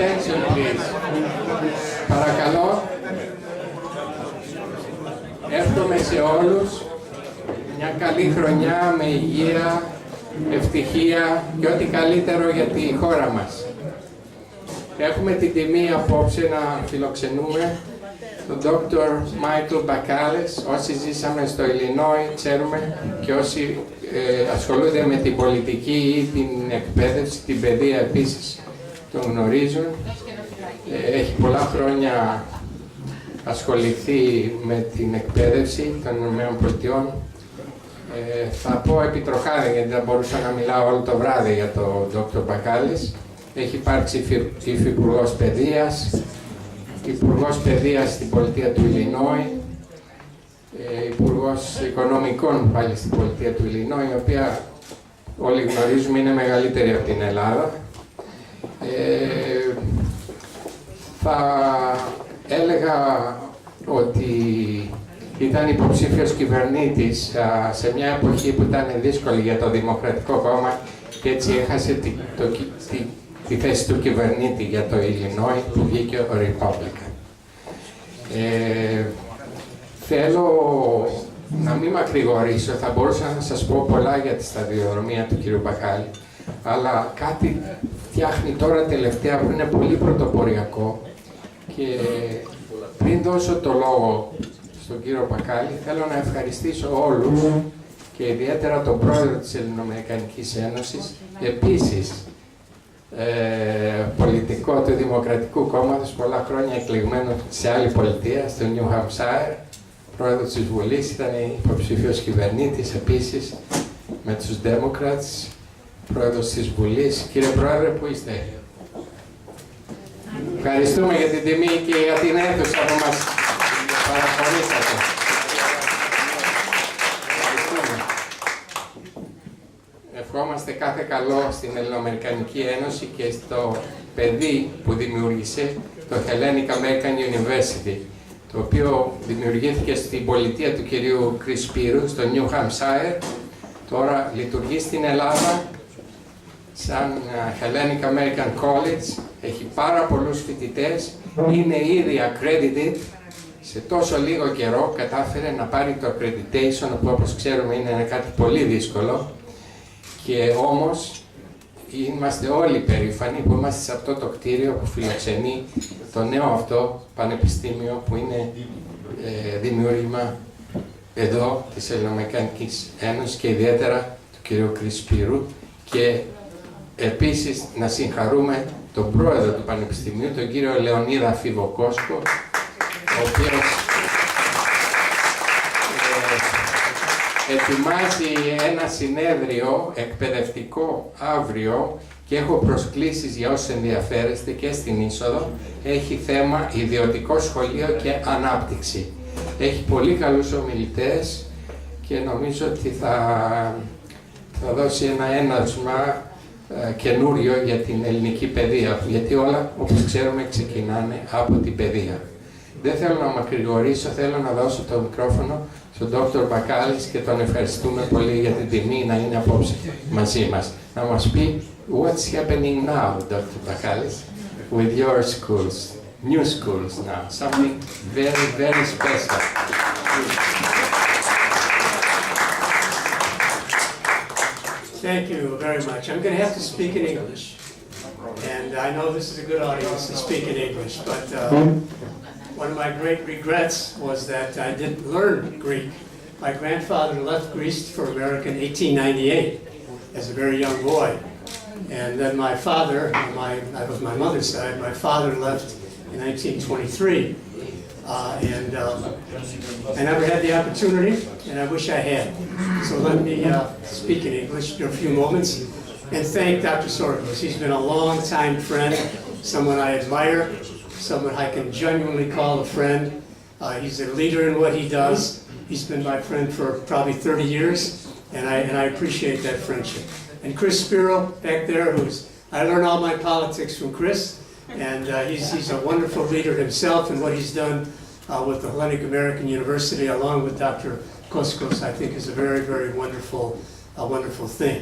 attention, please. Παρακαλώ. Εύχομαι σε όλους μια καλή χρονιά με υγεία, ευτυχία και ό,τι καλύτερο για τη χώρα μας. Έχουμε την τιμή απόψε να φιλοξενούμε τον Dr. Michael Bacales. Όσοι ζήσαμε στο Illinois ξέρουμε και όσοι ασχολούνται με την πολιτική ή την εκπαίδευση, την παιδεία επίσης τον γνωρίζουν. Έχει πολλά χρόνια ασχοληθεί με την εκπαίδευση των ΗΠΑ. Θα πω επιτροχάδια γιατί δεν μπορούσα να μιλάω όλο το βράδυ για τον Dr. Bacales. Έχει υπάρξει υφυπουργός παιδείας στην πολιτεία του Illinois, υπουργός οικονομικών πάλι στην πολιτεία του Illinois, η οποία όλοι γνωρίζουμε είναι μεγαλύτερη από την Ελλάδα. Θα έλεγα ότι ήταν υποψήφιος κυβερνήτης σε μια εποχή που ήταν δύσκολη για το Δημοκρατικό Κόμμα και έτσι έχασε τη θέση του κυβερνήτη για το Illinois που βγήκε ο Republican. Θέλω να μην μακρηγορήσω, θα μπορούσα να σας πω πολλά για τη σταδιοδρομία του κ. Μπακάλη, αλλά κάτι φτιάχνει τώρα τελευταία που είναι πολύ πρωτοποριακό και πριν δώσω το λόγο στον κύριο Μπακάλη, θέλω να ευχαριστήσω όλους και ιδιαίτερα τον πρόεδρο της Ελληνοαμερικανικής Ένωσης, επίσης πολιτικό του Δημοκρατικού Κόμματος, πολλά χρόνια εκλεγμένο σε άλλη πολιτεία, στο Νιου Χαμψάιρ, πρόεδρος της Βουλής, ήταν υποψήφιος κυβερνήτης επίσης με τους Democrats, πρόεδρος της Βουλής. Κύριε Πρόεδρε, πού είστε? Ευχαριστούμε για την τιμή και για την αίθουσα που μας παραχωρήσατε. Ευχόμαστε κάθε καλό στην Ελληνοαμερικανική Ένωση και στο παιδί που δημιούργησε το Hellenic American University, το οποίο δημιουργήθηκε στην πολιτεία του κυρίου Κρυσπύρου, στο New Hampshire. Τώρα λειτουργεί στην Ελλάδα σαν Hellenic American College, έχει πάρα πολλούς φοιτητές, είναι ήδη accredited, σε τόσο λίγο καιρό κατάφερε να πάρει το accreditation, που όπως ξέρουμε είναι κάτι πολύ δύσκολο. Και όμως είμαστε όλοι περήφανοι που είμαστε σε αυτό το κτίριο που φιλοξενεί το νέο αυτό πανεπιστήμιο που είναι δημιούργημα εδώ της Ελληνοαμερικανικής Ένωσης και ιδιαίτερα του κ. Κρυσπύρου. Και επίσης να συγχαρούμε τον πρόεδρο του Πανεπιστημίου, τον κύριο Λεωνίδα Φιβοκόσκο, ο οποίος ετοιμάζει ένα συνέδριο εκπαιδευτικό αύριο και έχω προσκλήσεις για όσους ενδιαφέρεστε και στην είσοδο. Έχει θέμα ιδιωτικό σχολείο και ανάπτυξη. Έχει πολύ καλούς ομιλητές και νομίζω ότι θα δώσει ένα έναυσμα καινούριο για την ελληνική παιδεία, γιατί όλα, όπως ξέρουμε, ξεκινάνε από την παιδεία. Δεν θέλω να μακρηγορήσω, θέλω να δώσω το μικρόφωνο στον Dr. Bacales και τον ευχαριστούμε πολύ για την τιμή να είναι απόψε μαζί μας. Να μας πει what's happening now, Dr. Bacales, with your schools, new schools now, something very, very special. Thank you very much. I'm going to have to speak in English, and I know this is a good audience to speak in English, but one of my great regrets was that I didn't learn Greek. My grandfather left Greece for America in 1898 as a very young boy, and then my father, that was my mother's side, my father left in 1923, and I never had the opportunity, and I wish I had. So let me speak in English for a few moments and thank Dr. Sorokos. He's been a long-time friend, someone I admire, someone I can genuinely call a friend. He's a leader in what he does. He's been my friend for probably 30 years, and I appreciate that friendship. And Chris Spiro back there, I learned all my politics from Chris, and he's a wonderful leader himself, and what he's done with the Hellenic American University, along with Dr. Koskos, I think is a very, very wonderful thing.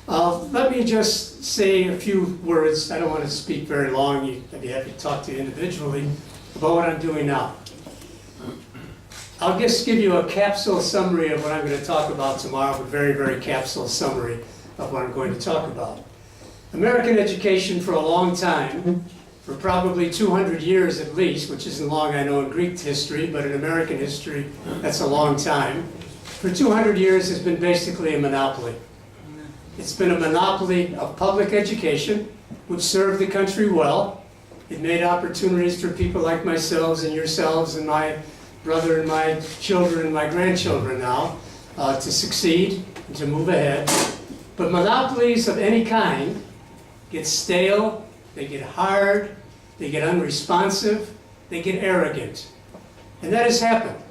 Let me just say a few words. I don't want to speak very long. I'd be happy to talk to you individually about what I'm doing now. I'll just give you a capsule summary of what I'm going to talk about tomorrow, a very, very capsule summary of what I'm going to talk about. American education for a long time, for probably 200 years at least, which isn't long, I know, in Greek history, but in American history, that's a long time. For 200 years has been basically a monopoly. It's been a monopoly of public education, which served the country well. It made opportunities for people like myself and yourselves and my brother and my children and my grandchildren now to succeed and to move ahead. But monopolies of any kind get stale, they get hard, they get unresponsive, they get arrogant. And that has happened.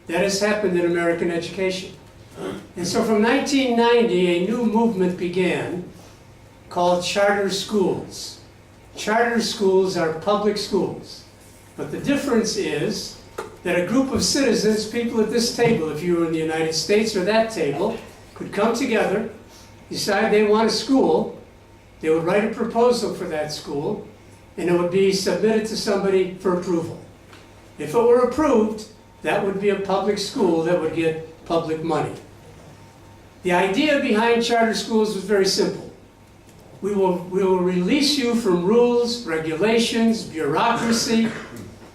That has happened in American education. And so from 1990, a new movement began called charter schools. Charter schools are public schools. But the difference is that a group of citizens, people at this table, if you were in the United States, or that table, could come together, decide they want a school, they would write a proposal for that school, and it would be submitted to somebody for approval. If it were approved, that would be a public school that would get public money. The idea behind charter schools was very simple. We will release you from rules, regulations, bureaucracy,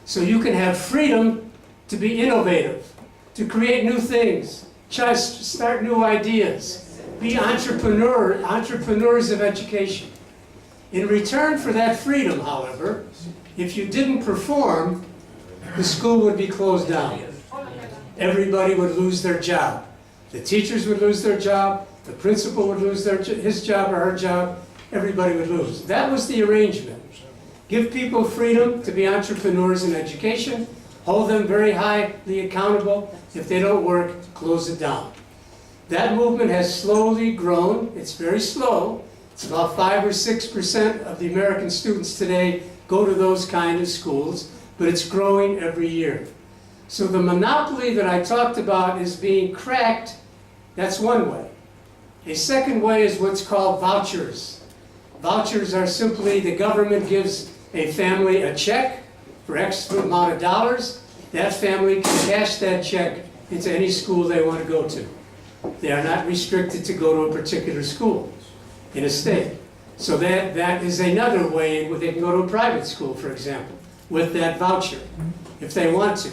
so you can have freedom to be innovative, to create new things, just start new ideas, be entrepreneurs of education. In return for that freedom, however, if you didn't perform, the school would be closed down. Everybody would lose their job. The teachers would lose their job, the principal would lose his job or her job, everybody would lose. That was the arrangement. Give people freedom to be entrepreneurs in education, hold them very highly accountable. If they don't work, close it down. That movement has slowly grown. It's very slow. It's about 5 or 6% of the American students today go to those kind of schools, but it's growing every year. So the monopoly that I talked about is being cracked. That's one way. A second way is what's called vouchers. Vouchers are simply the government gives a family a check for X amount of dollars. That family can cash that check into any school they want to go to. They are not restricted to go to a particular school in a state. So that is another way in which they can go to a private school, for example, with that voucher, if they want to.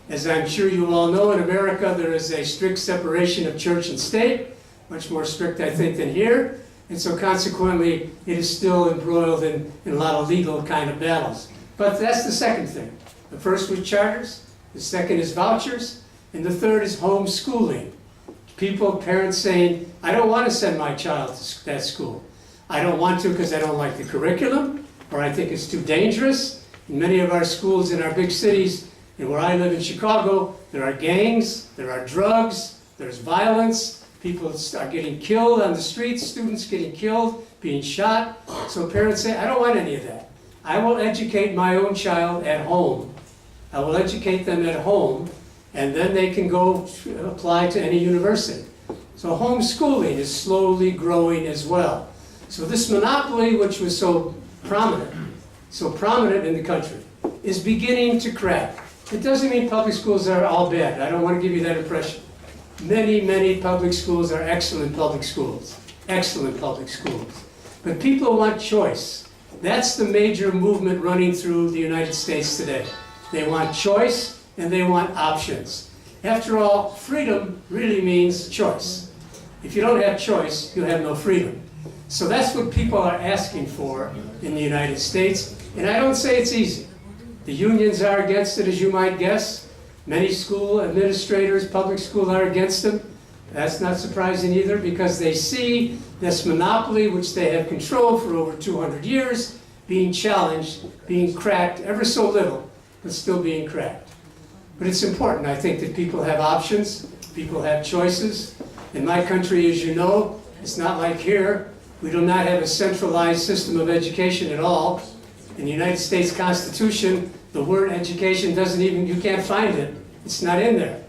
As I'm sure you all know, in America there is a strict separation of church and state, much more strict, I think, than here. And so consequently, it is still embroiled in a lot of legal kind of battles. But that's the second thing. The first was charters, the second is vouchers, and the third is homeschooling. People, parents saying, I don't want to send my child to that school. I don't want to because I don't like the curriculum, or I think it's too dangerous. In many of our schools in our big cities, and where I live in Chicago, there are gangs, there are drugs, there's violence, people are getting killed on the streets, students getting killed, being shot. So parents say, I don't want any of that. I will educate my own child at home. I will educate them at home, and then they can go apply to any university. So homeschooling is slowly growing as well. So this monopoly, which was so prominent in the country, is beginning to crack. It doesn't mean public schools are all bad. I don't want to give you that impression. Many, many public schools are excellent public schools. Excellent public schools. But people want choice. That's the major movement running through the United States today. They want choice and they want options. After all, freedom really means choice. If you don't have choice, you have no freedom. So that's what people are asking for in the United States. And I don't say it's easy. The unions are against it, as you might guess. Many school administrators, public school, are against them. That's not surprising either, because they see this monopoly, which they have controlled for over 200 years, being challenged, being cracked, ever so little, but still being cracked. But it's important, I think, that people have options, people have choices. In my country, as you know, it's not like here. We do not have a centralized system of education at all. In the United States Constitution, the word education doesn't even, you can't find it. It's not in there.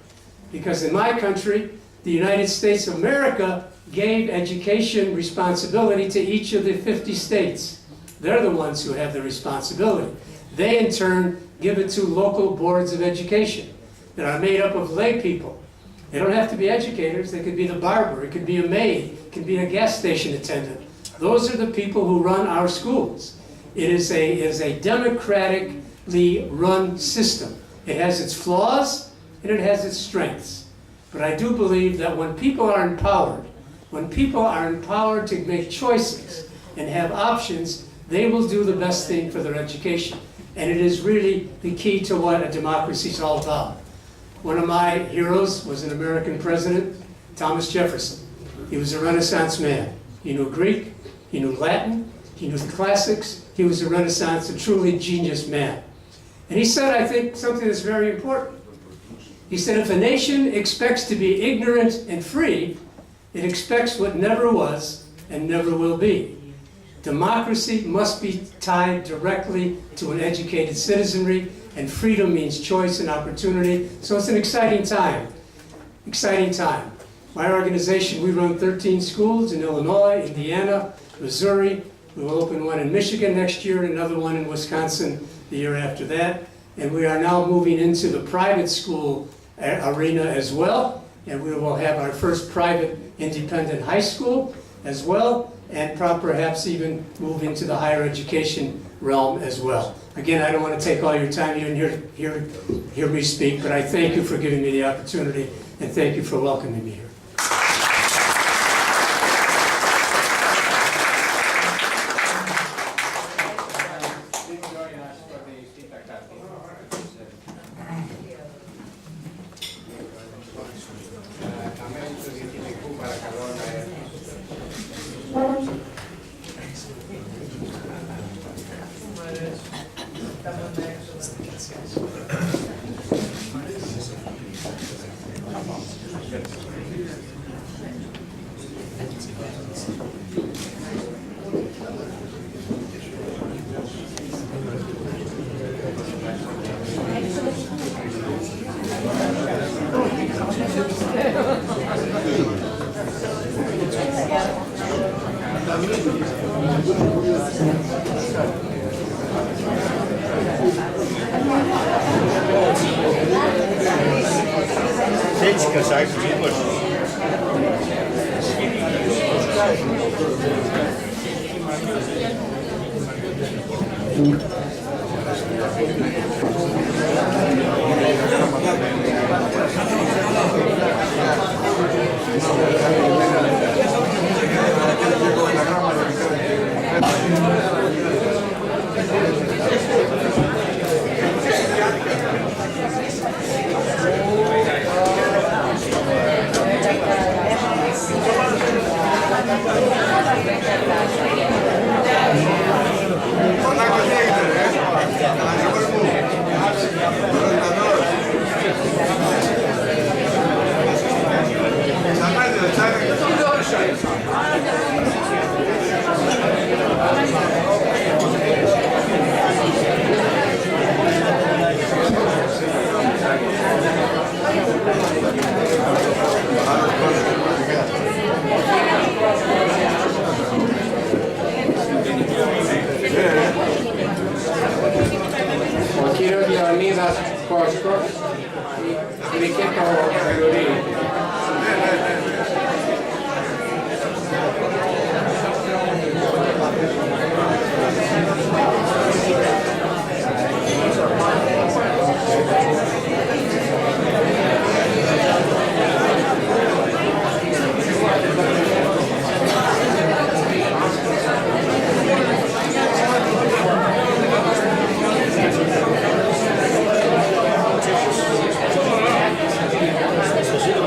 Because in my country, the United States of America gave education responsibility to each of the 50 states. They're the ones who have the responsibility. They, in turn, give it to local boards of education that are made up of lay people. They don't have to be educators. They could be the barber. It could be a maid. It could be a gas station attendant. Those are the people who run our schools. It is a democratically run system. It has its flaws and it has its strengths. But I do believe that when people are empowered to make choices and have options, they will do the best thing for their education. And it is really the key to what a democracy is all about. One of my heroes was an American president, Thomas Jefferson. He was a Renaissance man. He knew Greek, he knew Latin, he knew the classics. He was a Renaissance, a truly genius man. And he said, I think, something that's very important. He said, if a nation expects to be ignorant and free, it expects what never was and never will be. Democracy must be tied directly to an educated citizenry, and freedom means choice and opportunity. So it's an exciting time. Exciting time. My organization, we run 13 schools in Illinois, Indiana, Missouri. We will open one in Michigan next year, and another one in Wisconsin the year after that. And we are now moving into the private school arena as well. And we will have our first private independent high school as well, and perhaps even move into the higher education realm as well. Again, I don't want to take all your time. You didn't hear me speak, but I thank you for giving me the opportunity, and thank you for welcoming me here. Please join us for the Pitta Cutting. Τα μέλη του Διοικητικού παρακαλώ να έρθουν. Gente, cansar comigo, Ο κύριος Λεωνίδας Κόσκος, βρήκε το φλουρί. Σας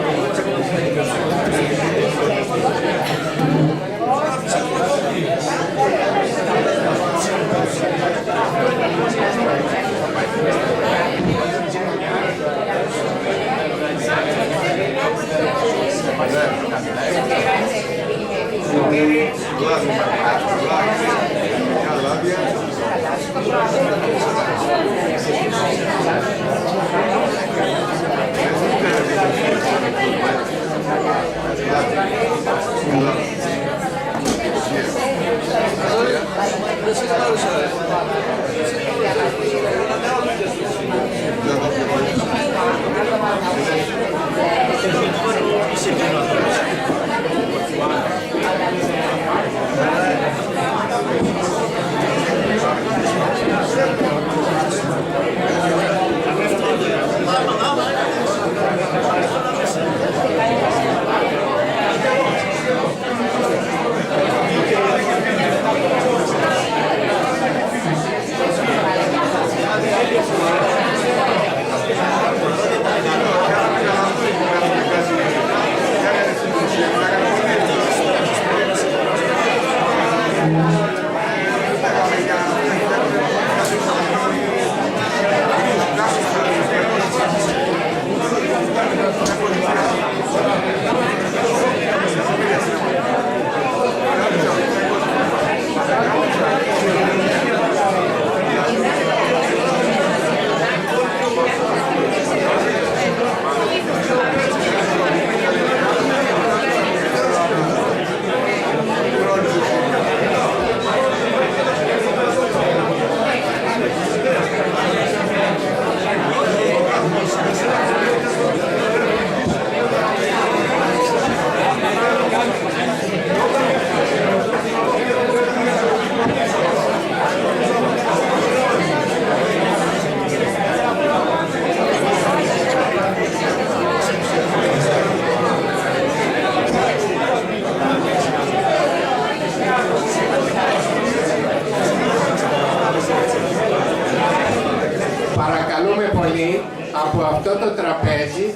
Παρακαλούμε πολύ από αυτό το τραπέζι,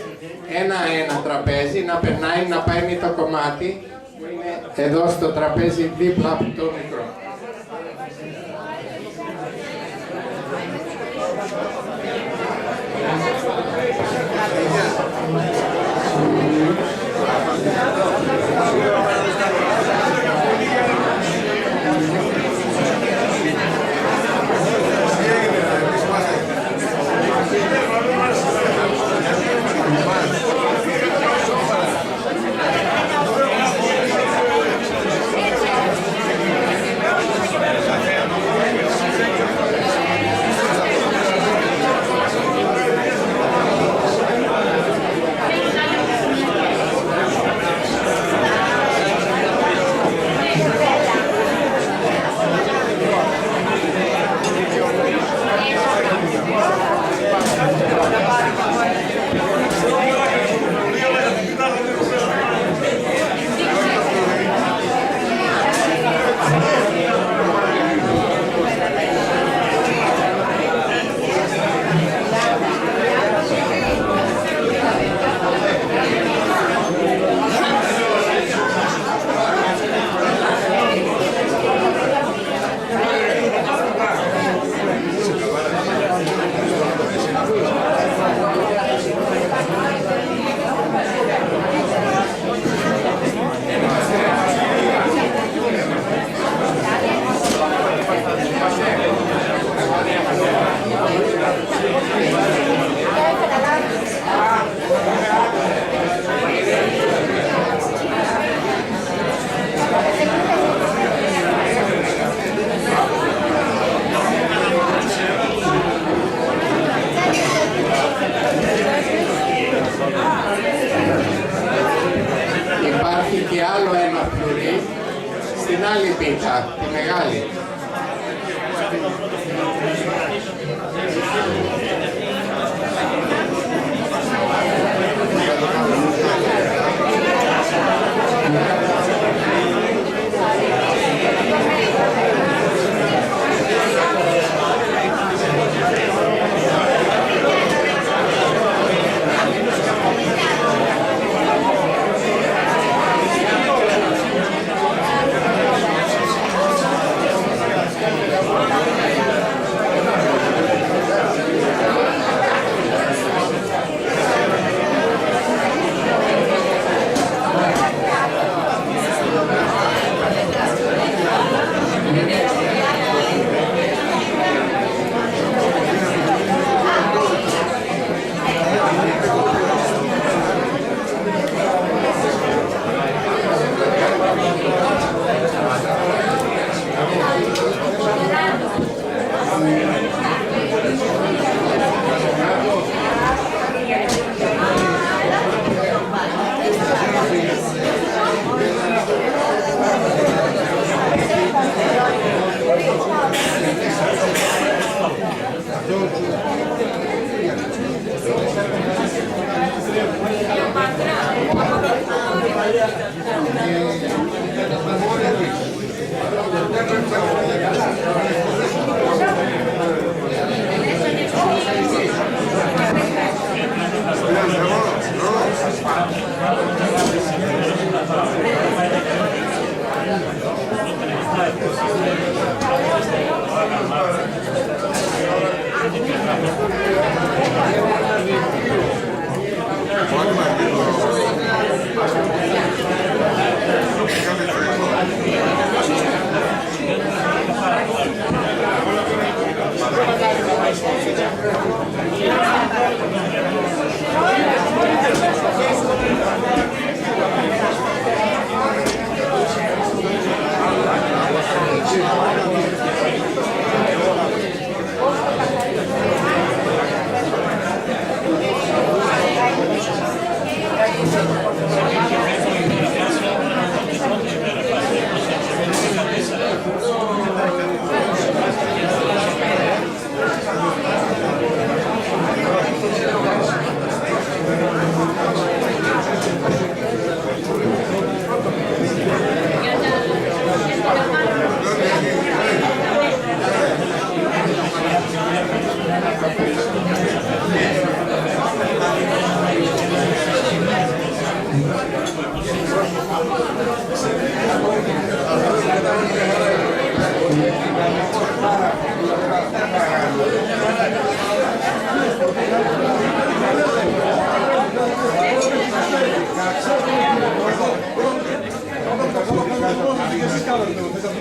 ένα τραπέζι, να περνάει να παίρνει το κομμάτι που είναι εδώ στο τραπέζι δίπλα από το μικρό. Υπάρχει και άλλο ένα φλουρί στην άλλη πίτα, τη μεγάλη.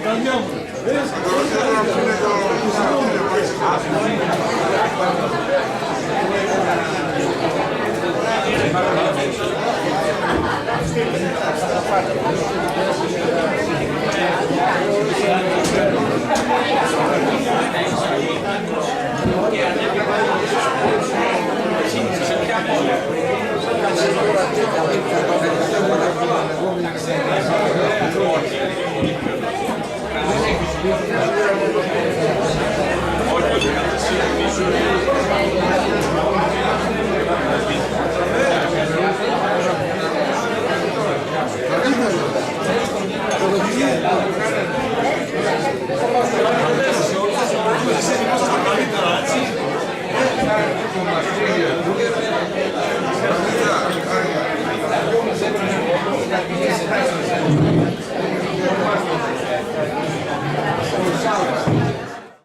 Cambiamos.